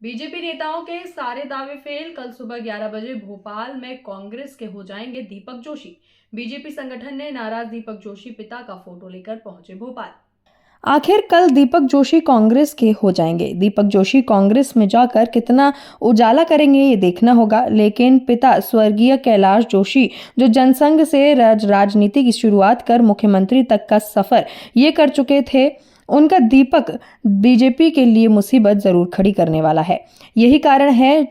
BJP नेताओं के सारे दावे फेल। कल सुबह 11 बजे भोपाल में कांग्रेस के हो जाएंगे दीपक जोशी। बीजेपी संगठन ने नाराज दीपक जोशी पिता का फोटो लेकर पहुंचे भोपाल। आखिर कल दीपक जोशी कांग्रेस के हो जाएंगे। दीपक जोशी कांग्रेस में जाकर कितना उजाला करेंगे ये देखना होगा, लेकिन पिता स्वर्गीय कैलाश जोशी जो जनसंघ से राजनीति की शुरुआत कर मुख्यमंत्री तक का सफर ये कर चुके थे, उनका दीपक बीजेपी के लिए मुसीबत जरूर खड़ी करने वाला है। यही कारण है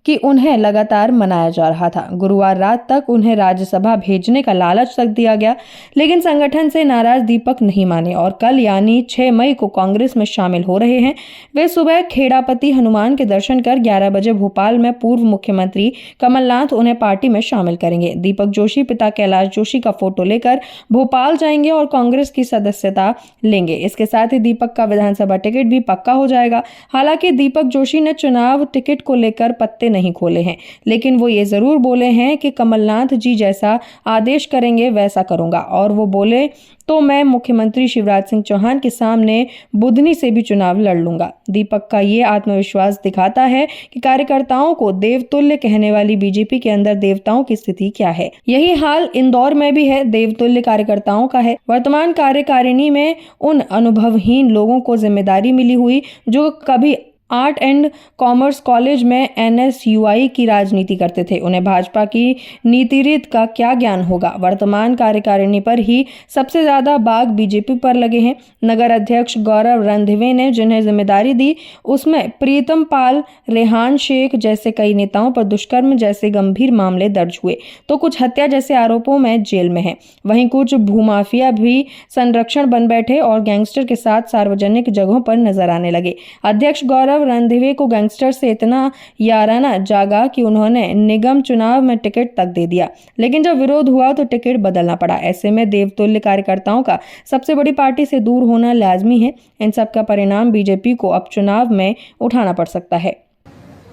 कि उन्हें लगातार मनाया जा रहा था। गुरुवार रात तक उन्हें राज्यसभा भेजने का लालच तक दिया गया, लेकिन संगठन से नाराज दीपक नहीं माने और कल यानी 6 मई को कांग्रेस में शामिल हो रहे हैं। वे सुबह खेड़ापति हनुमान के दर्शन कर 11 बजे भोपाल में पूर्व मुख्यमंत्री कमलनाथ उन्हें पार्टी में शामिल करेंगे। दीपक जोशी पिता कैलाश जोशी का फोटो लेकर भोपाल जाएंगे और कांग्रेस की सदस्यता लेंगे। इसके साथ ही दीपक का विधानसभा टिकट भी पक्का हो जाएगा। हालांकि दीपक जोशी ने चुनाव टिकट को लेकर पत्ते नहीं खोले हैं, लेकिन वो ये जरूर बोले हैं कि कमलनाथ जी जैसा आदेश करेंगे वैसा करूंगा, और वो बोले तो मैं मुख्यमंत्री शिवराज सिंह चौहान के सामने बुधनी से भी चुनाव लड़ लूंगा। दीपक का ये आत्मविश्वास दिखाता है कि कार्यकर्ताओं को देवतुल्य कहने वाली बीजेपी के अंदर देवताओं की स्थिति क्या है। यही हाल इंदौर में भी है, देवतुल्य कार्यकर्ताओं का है। वर्तमान कार्यकारिणी में उन अनुभवहीन लोगों को जिम्मेदारी मिली हुई जो कभी आर्ट एंड कॉमर्स कॉलेज में NSUI की राजनीति करते थे। उन्हें भाजपा की नीति रीत का क्या ज्ञान होगा। वर्तमान कार्यकारिणी पर ही सबसे ज्यादा बाग बीजेपी पर लगे हैं। नगर अध्यक्ष गौरव रणधीवे ने जिन्हें जिम्मेदारी दी उसमें प्रीतम पाल, रेहान शेख जैसे कई नेताओं पर दुष्कर्म जैसे गंभीर मामले दर्ज हुए, तो कुछ हत्या जैसे आरोपों में जेल में है। वहीं कुछ भूमाफिया भी संरक्षण बन बैठे और गैंगस्टर के साथ सार्वजनिक जगहों पर नजर आने लगे। अध्यक्ष गौरव रणधीवे को गैंगस्टर से इतना याराना जागा कि उन्होंने निगम चुनाव में टिकट तक दे दिया, लेकिन जब विरोध हुआ तो टिकट बदलना पड़ा। ऐसे में देवतुल्य कार्यकर्ताओं का सबसे बड़ी पार्टी से दूर होना लाजमी है। इन सब का परिणाम बीजेपी को अब चुनाव में उठाना पड़ सकता है।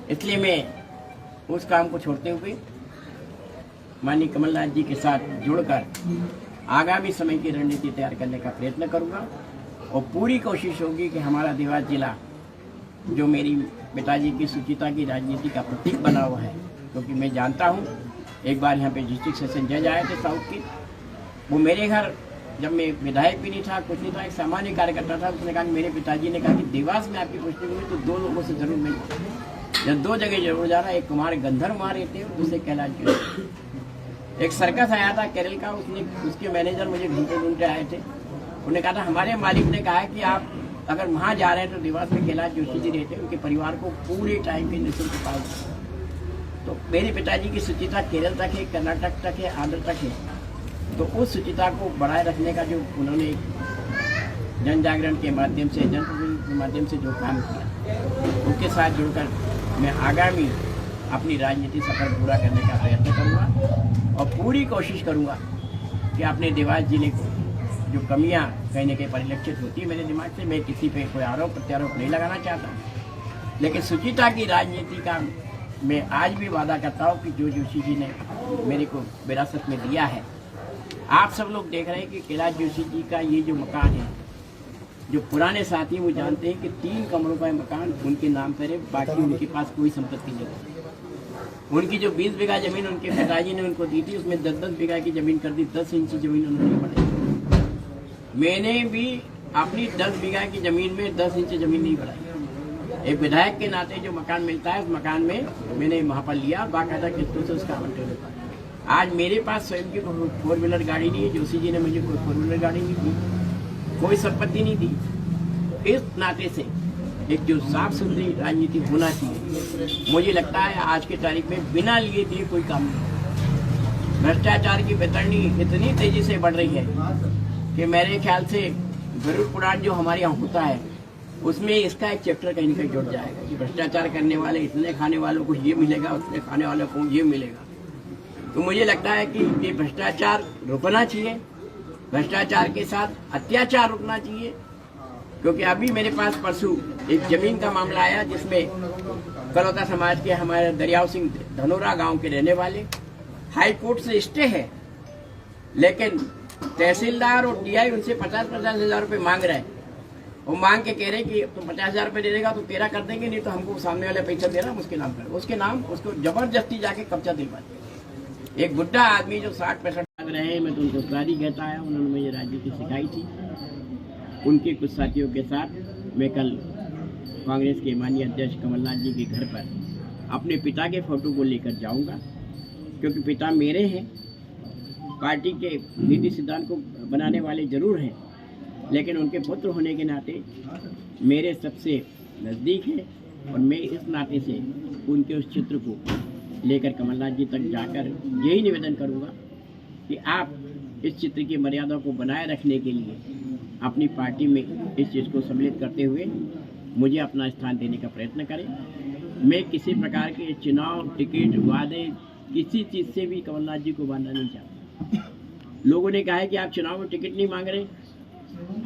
इसलिए मैं उस काम को छोड़ते हुए माननीय कमलनाथ जी के साथ जुड़कर आगामी समय की रणनीति तैयार करने का प्रयत्न करूंगा और पूरी कोशिश होगी कि हमारा देवास जिला जो मेरी पिताजी की सुचिता की राजनीति का प्रतीक बना हुआ है, क्योंकि मैं जानता हूँ एक बार यहाँ पे डिस्ट्रिक्ट सेशन जज आए थे साउथ की, वो मेरे घर जब मैं विधायक भी नहीं था, कुछ नहीं था, एक सामान्य कार्यकर्ता था। उसने कहा कि मेरे पिताजी ने कहा कि देवास में आपकी पोस्टिंग हुई तो 2 लोगों से जरूर मिलना, जब 2 जगह जरूर जाना, एक कुमार गंधर्व वहाँ रहते हैं, दूसरे कैलाश जोशी। एक सर्कस आया था केरल का, उसके मैनेजर मुझे ढूंढते आए थे। उन्होंने कहा था हमारे मालिक ने कहा कि आप अगर वहाँ जा रहे हैं तो देवास में कैलाश जोशी जी रहते हैं, उनके परिवार को पूरे टाइम के निःशुल्क पाल। तो मेरे पिताजी की सुचिता केरल तक है, कर्नाटक तक है, आंध्र तक है। तो उस सुचिता को बढ़ाए रखने का जो उन्होंने जन जागरण के माध्यम से, जनप्रतिनिधि के माध्यम से जो काम किया, उनके साथ जुड़कर मैं आगामी अपनी राजनीति सफर पूरा करने का प्रयत्न करूँगा और पूरी कोशिश करूँगा कि अपने देवास जिले को जो कमियां कहीं न कहीं परिलक्षित होती है मेरे दिमाग से, मैं किसी पे कोई आरोप प्रत्यारोप नहीं लगाना चाहता, लेकिन सुचिता की राजनीति का मैं आज भी वादा करता हूं कि जो जोशी जी ने मेरे को विरासत में दिया है। आप सब लोग देख रहे हैं कि कैलाश जोशी जी का ये जो मकान है, जो पुराने साथी वो जानते हैं कि 3 कमरों का मकान उनके नाम पर है, बाकी उनके पास कोई संपत्ति नहीं। उनकी जो 20 बीघा जमीन उनके पिताजी ने उनको दी थी, उसमें 10-10 बीघा की जमीन कर दी, 10 इंच जमीन उन्होंने बढ़ाई। मैंने भी अपनी 10 बीघा की जमीन में 10 इंच जमीन नहीं बढ़ाई। एक विधायक के नाते जो मकान मिलता है उस मकान में मैंने वहाँ पर लिया, बाकायदा किस्तों से उसका आवंटन होता। आज मेरे पास स्वयं की 4 व्हीलर गाड़ी नहीं है, जोशी जी ने मुझे कोई 4 व्हीलर गाड़ी नहीं दी, कोई संपत्ति नहीं दी। इस नाते से एक जो साफ सुथरी राजनीति होना चाहिए, मुझे लगता है आज के तारीख में बिना लिए दिए कोई काम नहीं। भ्रष्टाचार की बेतरनी इतनी तेजी से बढ़ रही है कि मेरे ख्याल से गरुड़ पुराण जो हमारे यहाँ होता है उसमें इसका एक चैप्टर कहीं न कहीं जुड़ जाएगा कि भ्रष्टाचार करने वाले, इतने खाने वालों को ये मिलेगा, उतने खाने वालों को ये मिलेगा। तो मुझे लगता है कि ये भ्रष्टाचार रुकना चाहिए, भ्रष्टाचार के साथ अत्याचार रुकना चाहिए। क्योंकि अभी मेरे पास परसों एक जमीन का मामला आया जिसमें कलौता समाज के हमारे दरियाव सिंह धनोरा गाँव के रहने वाले हाई कोर्ट से स्टे है, लेकिन तहसीलदार और DI उनसे 50-50 हज़ार रुपये मांग रहे हैं। वो मांग के कह रहे कि तुम 50,000 रुपये दे देगा तो तेरा कर देंगे, नहीं तो हमको सामने वाले पैसा दे रहा उसके नाम कर, उसके नाम उसको जबरदस्ती जाके कब्जा दिलवाते। एक बुढ़ा आदमी जो 60-65 रहे, मैं तो उनको सारी कहता आया, उन्होंने मुझे राजनीति सिखाई थी। उनके कुछ साथियों के साथ मैं कल कांग्रेस के माननीय अध्यक्ष कमलनाथ जी के घर पर अपने पिता के फोटो को लेकर जाऊंगा, क्योंकि पिता मेरे हैं, पार्टी के नीति सिद्धांत को बनाने वाले जरूर हैं, लेकिन उनके पुत्र होने के नाते मेरे सबसे नज़दीक है, और मैं इस नाते से उनके उस चित्र को लेकर कमलनाथ जी तक जाकर यही निवेदन करूंगा कि आप इस चित्र की मर्यादा को बनाए रखने के लिए अपनी पार्टी में इस चीज़ को सम्मिलित करते हुए मुझे अपना स्थान देने का प्रयत्न करें। मैं किसी प्रकार के चुनाव, टिकट, वादे, किसी चीज़ से भी कमलनाथ जी को बांधना नहीं चाहता। लोगों ने कहा है कि आप चुनाव में टिकट नहीं मांग रहे,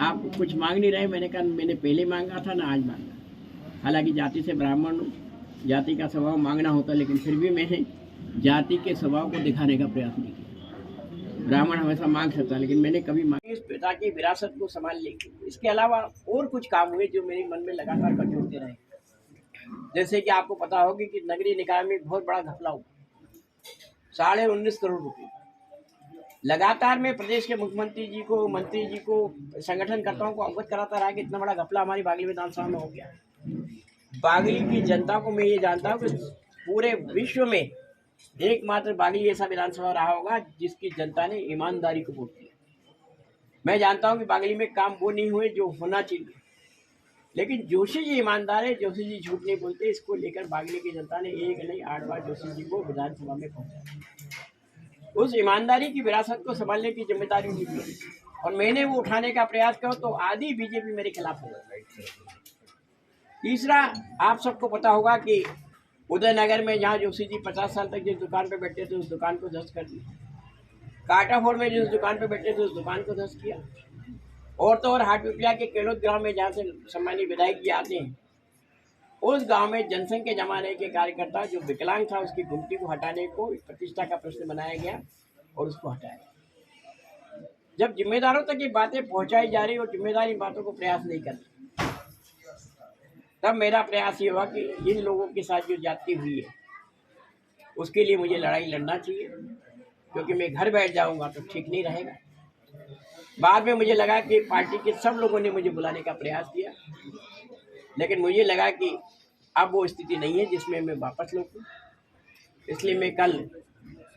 आप कुछ मांग नहीं रहे। मैंने कहा मैंने पहले मांगा था ना आज मांगा। हालांकि जाति से ब्राह्मण हूँ, जाति का स्वभाव मांगना होता, लेकिन फिर भी मैंने जाति के स्वभाव को दिखाने का प्रयास नहीं किया। ब्राह्मण हमेशा मांग सकता, लेकिन मैंने कभी मांग इस पिता की विरासत को संभाल ली। इसके अलावा और कुछ काम हुए जो मेरे मन में लगातार कचोटते रहे। जैसे कि आपको पता होगी कि नगरीय निकाय में बहुत बड़ा घपला हुआ, 19.5 करोड़ रुपये। लगातार मैं प्रदेश के मुख्यमंत्री जी को, मंत्री जी को, संगठनकर्ताओं को अवगत कराता रहा कि इतना बड़ा घपला हमारी बागली विधानसभा में हो गया। बागली की जनता को मैं ये जानता हूँ कि पूरे विश्व में एकमात्र बागली ऐसा विधानसभा रहा होगा जिसकी जनता ने ईमानदारी को वोट दिया। मैं जानता हूँ कि बागली में काम वो नहीं हुए जो होना चाहिए, लेकिन जोशी जी ईमानदार है, जोशी जी झूठ नहीं बोलते। इसको लेकर बागली की जनता ने 1 नहीं 8 बार जोशी जी को विधानसभा में पहुंचाया। उस ईमानदारी की विरासत को संभालने की जिम्मेदारी उनकी थी, और मैंने वो उठाने का प्रयास किया तो आधी बीजेपी मेरे खिलाफ हो गई। तीसरा, आप सबको पता होगा कि उदयनगर में जहाँ जोशी जी 50 साल तक जिस दुकान पे बैठे थे उस दुकान को ध्वस्त कर दिया। काटाफोड़ में जिस दुकान पे बैठे थे उस दुकान को ध्वस्त किया। और तो और हाटपिपलिया के केलोद गांव में जहाँ से सम्मानीय विधायक जी आते हैं, उस गांव में जनसंघ के जमाने के कार्यकर्ता जो विकलांग था उसकी गुमटी को हटाने को प्रतिष्ठा का प्रश्न बनाया गया और उसको हटाया। जब जिम्मेदारों तक ये बातें पहुंचाई जा रही और जिम्मेदार इन बातों को प्रयास नहीं करते, तब मेरा प्रयास ये हुआ कि इन लोगों के साथ जो जाति हुई है उसके लिए मुझे लड़ाई लड़ना चाहिए, क्योंकि मैं घर बैठ जाऊंगा तो ठीक नहीं रहेगा। बाद में मुझे लगा कि पार्टी के सब लोगों ने मुझे बुलाने का प्रयास किया, लेकिन मुझे लगा कि अब वो स्थिति नहीं है जिसमें मैं वापस लौटूं। इसलिए मैं कल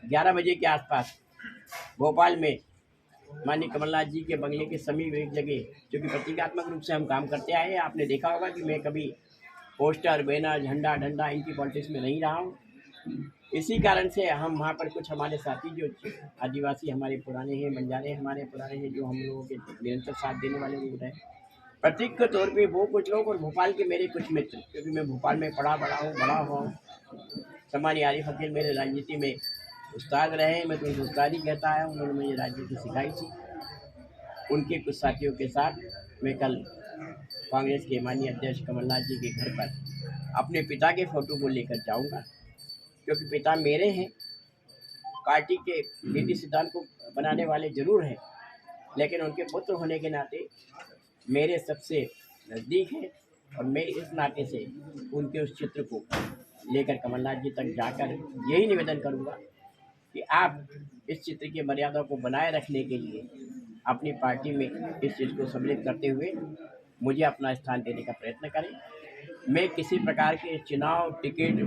11 बजे के आसपास भोपाल में माननीय कमलनाथ जी के बंगले के समीप एक जगह, जो कि प्रतीकात्मक रूप से हम काम करते आए हैं। आपने देखा होगा कि मैं कभी पोस्टर, बैनर, झंडा, डंडा इनकी पॉलिटिक्स में नहीं रहा हूँ। इसी कारण से हम वहाँ पर कुछ हमारे साथी जो आदिवासी हमारे पुराने हैं, बंजारे हमारे पुराने हैं, जो हम लोगों के निरंतर साथ देने वाले लोग हैं, प्रतीक के तौर पे वो कुछ लोग, और भोपाल के मेरे कुछ मित्र, क्योंकि मैं भोपाल में बड़ा हुआ हूँ। सम्मानीय आरिफ अकील मेरे राजनीति में उस्ताद रहे, मैं तो उनको उस्ताद ही कहता आया, उन्होंने मुझे राजनीति सिखाई थी। उनके कुछ साथियों के साथ मैं कल कांग्रेस के माननीय अध्यक्ष कमलनाथ जी के घर पर अपने पिता के फोटो को लेकर जाऊंगा, क्योंकि पिता मेरे हैं, पार्टी के नीति सिद्धांत को बनाने वाले जरूर हैं, लेकिन उनके पुत्र होने के नाते मेरे सबसे नज़दीक है, और मैं इस नाते से उनके उस चित्र को लेकर कमलनाथ जी तक जाकर यही निवेदन करूंगा कि आप इस चित्र की मर्यादा को बनाए रखने के लिए अपनी पार्टी में इस चीज़ को सम्मिलित करते हुए मुझे अपना स्थान देने का प्रयत्न करें। मैं किसी प्रकार के चुनाव, टिकट